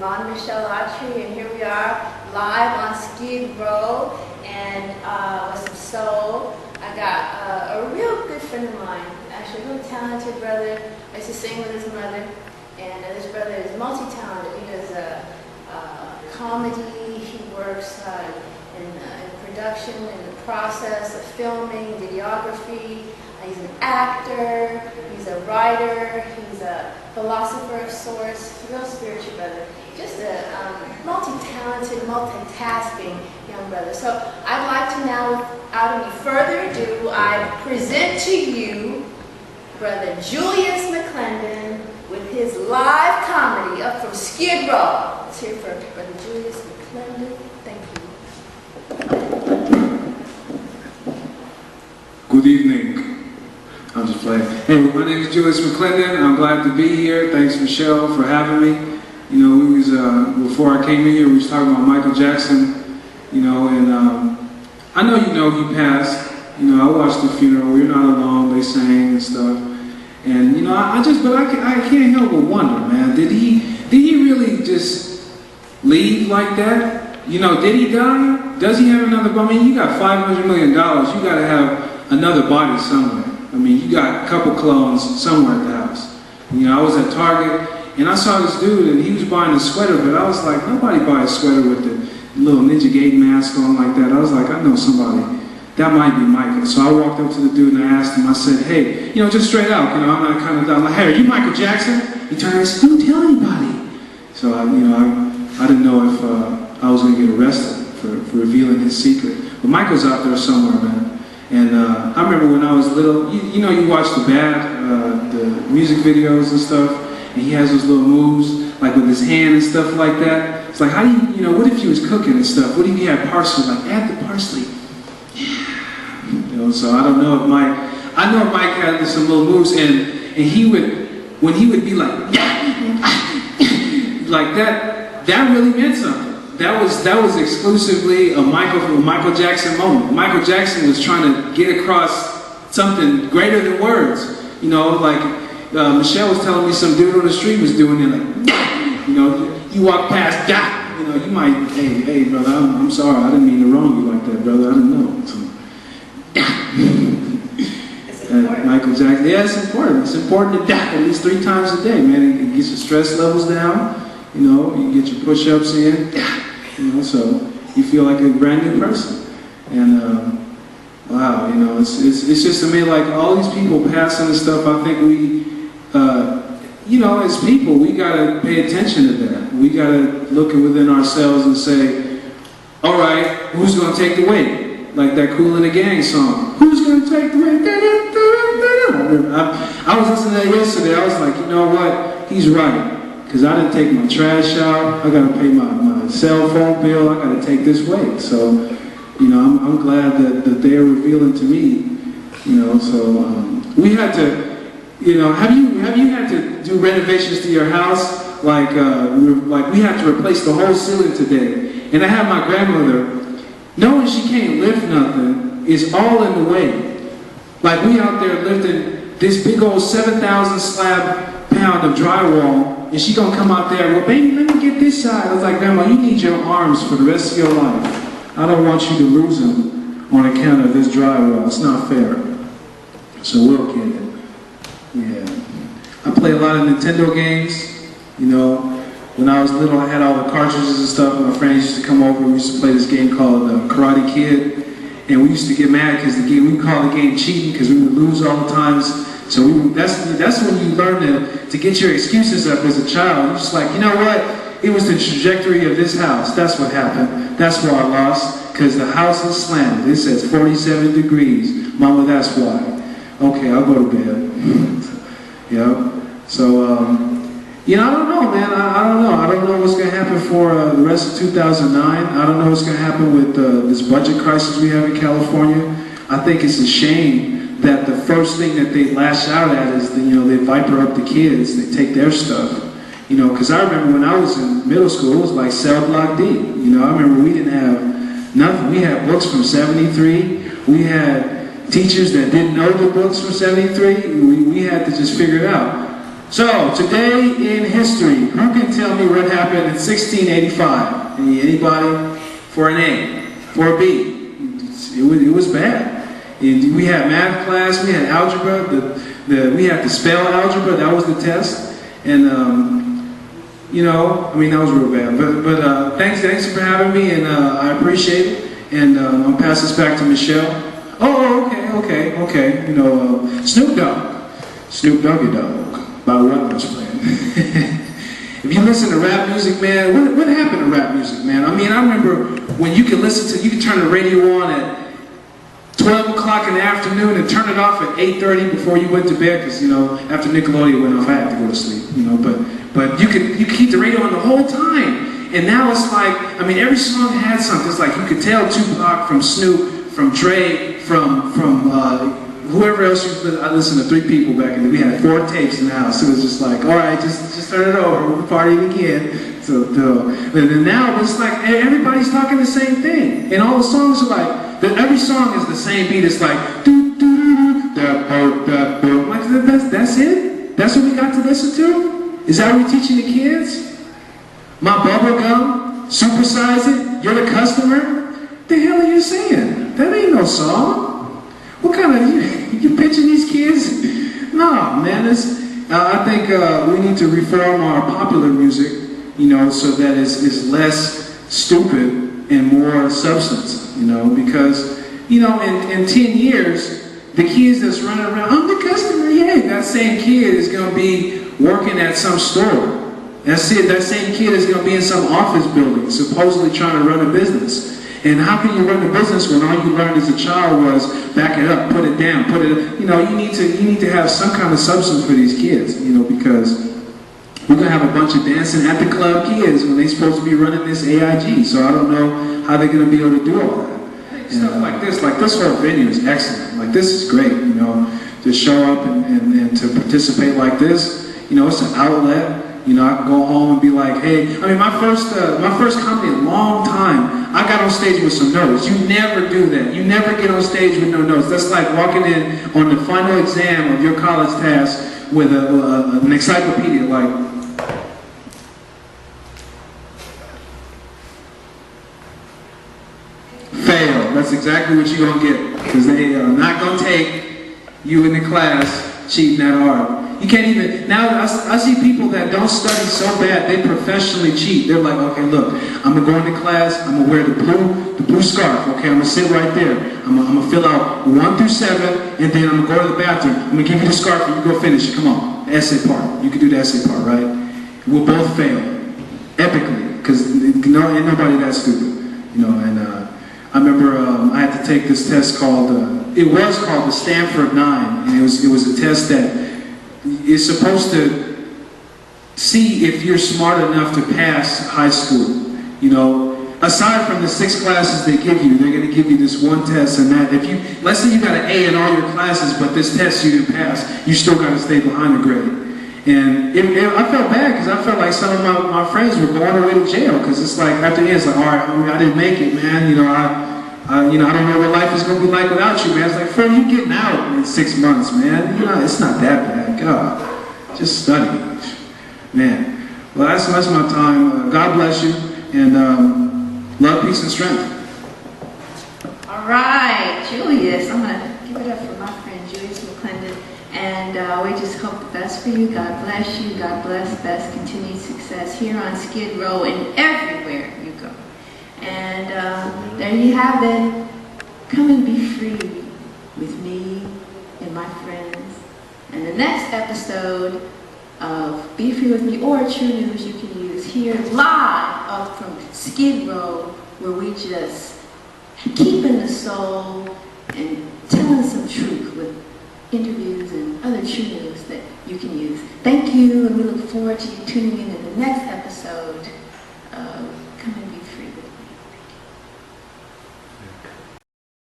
Yvonne Michelle Autry, and here we are live on Skid Row and with some soul. I got a real good friend of mine, actually a really talented brother. I used to sing with his mother, and this brother is multi-talented. He does comedy, he works in production, in the process of filming, videography. He's an actor, he's a writer, he's a philosopher of sorts, real spiritual brother. Just a multi-talented, multitasking young brother. So I'd like to now, without any further ado, I present to you Brother Julius McClendon with his live comedy up from Skid Row. Let's hear for Brother Julius McClendon. Thank you. Good evening. I'm just playing. Hey, my name is Julius McClendon. I'm glad to be here. Thanks, Michelle, for having me. You know, we was before I came in here, we was talking about Michael Jackson. You know, and I know he passed. You know, I watched the funeral. We're not alone. They sang and stuff. And you know, I can't help but wonder, man. Did he really just leave like that? You know, did he die? Does he have another? I mean, you got $500 million. You got to have another body somewhere. I mean, you got a couple clones somewhere at the house. You know, I was at Target, and I saw this dude, and he was buying a sweater, but I was like, nobody buys a sweater with the little Ninja Gate mask on like that. I was like, I know somebody. That might be Michael. So I walked up to the dude, and I asked him, I said, hey, you know, just straight out, you know, I'm not kind of I'm like, hey, are you Michael Jackson? He turned around and said, don't tell anybody. So, I didn't know if I was going to get arrested for revealing his secret. But Michael's out there somewhere, man. And I remember when I was little, you know, you watch the music videos and stuff, and he has those little moves, like with his hand and stuff like that. It's like, how do you know, what if he was cooking and stuff? What if he had parsley? Like, add the parsley. Yeah. You know, so I don't know if I know Mike had some little moves, and he would, when he would be like, like that really meant something. That was exclusively a Michael Jackson moment. Michael Jackson was trying to get across something greater than words. You know, like Michelle was telling me some dude on the street was doing it like, you know, you walk past that, you know, you might, hey brother, I'm sorry, I didn't mean to wrong you like that, brother, I didn't know. So, Michael Jackson, yeah, it's important. It's important to at least 3 times a day, man. It gets your stress levels down. You know, you get your push-ups in, you know, so you feel like a brand new person. And wow, you know, it's just to me, like all these people passing and stuff. I think we, you know, as people, we gotta pay attention to that. We gotta look within ourselves and say, all right, who's gonna take the weight? Like that Kool and the Gang song. Who's gonna take the weight? I was listening to that yesterday. I was like, you know what? He's right. Because I didn't take my trash out, I got to pay my cell phone bill, I got to take this weight. So, you know, I'm glad that they're revealing to me, you know. So we had to, you know, have you had to do renovations to your house? Like we had to replace the whole ceiling today. And I had my grandmother, knowing she can't lift nothing, is all in the way. Like we out there lifting this big old 7,000 slab pound of drywall. And she gonna come out there, well, baby, let me get this side. I was like, Grandma, you need your arms for the rest of your life. I don't want you to lose them on account of this drywall. It's not fair. So we'll get it. Yeah. I play a lot of Nintendo games. You know, when I was little, I had all the cartridges and stuff. My friends used to come over. We used to play this game called Karate Kid. And we used to get mad because we would call the game cheating because we would lose all the times. So that's when you learn to get your excuses up as a child. You're just like, you know what? It was the trajectory of this house. That's what happened. That's why I lost, because the house is slanted. It says 47 degrees. Mama, that's why. Okay, I'll go to bed. Yeah. So, you know, I don't know, man. I don't know. I don't know what's going to happen for the rest of 2009. I don't know what's going to happen with this budget crisis we have in California. I think it's a shame that the first thing that they lash out at is, they viper up the kids, they take their stuff. You know, because I remember when I was in middle school, it was like cell block D. You know, I remember we didn't have nothing. We had books from '73. We had teachers that didn't know the books from '73. We had to just figure it out. So, today in history, who can tell me what happened in 1685? Anybody? For an A, for a B. It was bad. We had math class, we had algebra, we had the spell algebra, that was the test. And, you know, I mean, that was real bad. But thanks for having me, and I appreciate it. And I'll pass this back to Michelle. Oh, okay. You know, Snoop Doggy Dogg, by what was playing. If you listen to rap music, man, what happened to rap music, man? I mean, I remember when you could turn the radio on at 12 o'clock in the afternoon and turn it off at 8:30 before you went to bed, because, you know, after Nickelodeon went off, I had to go to sleep, you know, but you could keep the radio on the whole time. And now it's like, I mean, every song had something. It's like you could tell Tupac from Snoop, from Dre, from whoever else. I listened to 3 people back in the day. We had 4 tapes in the house. It was just like, all right, just turn it over. We'll party again. So, and then now it's like everybody's talking the same thing, and all the songs are like, every song is the same beat. It's like, do do do do, like that's it. That's what we got to listen to. Is that what we're teaching the kids? My bubble gum, supersize it. You're the customer. The hell are you saying? That ain't no song. What kind of you pitching these kids? No, man. I think we need to reform our popular music, you know, so that it's less stupid and more substance, you know, because, you know, in 10 years, the kids that's running around, I'm the customer, yeah, that same kid is going to be working at some store. That's it. That same kid is going to be in some office building, supposedly trying to run a business. And how can you run a business when all you learned as a child was back it up, put it down, put it. You know, you need to have some kind of substance for these kids. You know, because we're gonna have a bunch of dancing at the club kids when they're supposed to be running this AIG. So I don't know how they're gonna be able to do all that. Stuff like this whole venue is excellent. Like, this is great. You know, to show up and to participate like this. You know, it's an outlet. You know, I can go home and be like, hey, I mean, my first comedy in a long time, I got on stage with some notes. You never do that. You never get on stage with no notes. That's like walking in on the final exam of your college task with an encyclopedia, like, fail. That's exactly what you're going to get. Because they are not going to take you in the class cheating that hard. You can't even, now I see people that don't study so bad, they professionally cheat. They're like, okay, look, I'm going to go into class, I'm going to wear the blue scarf, okay, I'm going to sit right there. I'm going to fill out 1 through 7, and then I'm going to go to the bathroom. I'm going to give you the scarf, and you go finish it. Come on, the essay part. You can do the essay part, right? We'll both fail, epically, because ain't nobody that stupid. You know, and I remember I had to take this test called, it was called the Stanford 9, and it was a test that is supposed to see if you're smart enough to pass high school. You know, aside from the 6 classes they give you, they're going to give you this one test, and that if you, let's say you got an A in all your classes, but this test you didn't pass, you still got to stay behind the grade. And I felt bad, because I felt like some of my friends were going away to jail, because it's like, after the end, it's like, all right, I didn't make it, man. You know, I don't know what life is going to be like without you, man. It's like, Fred, you getting out in 6 months, man. You know, it's not that bad. God, just study, man. Well, that's my time. God bless you, and love, peace, and strength. All right, Julius. I'm going to give it up for my friend Julius McClendon. And we just hope the best for you. God bless you. God bless. Best continued success here on Skid Row and everywhere you go. And there you have it. Come and be free with me and my friends. And the next episode of Be Free With Me or True News you can use here live up from Skid Row, where we just keeping the soul and telling some truth with interviews and other true news that you can use. Thank you, and we look forward to you tuning in the next episode.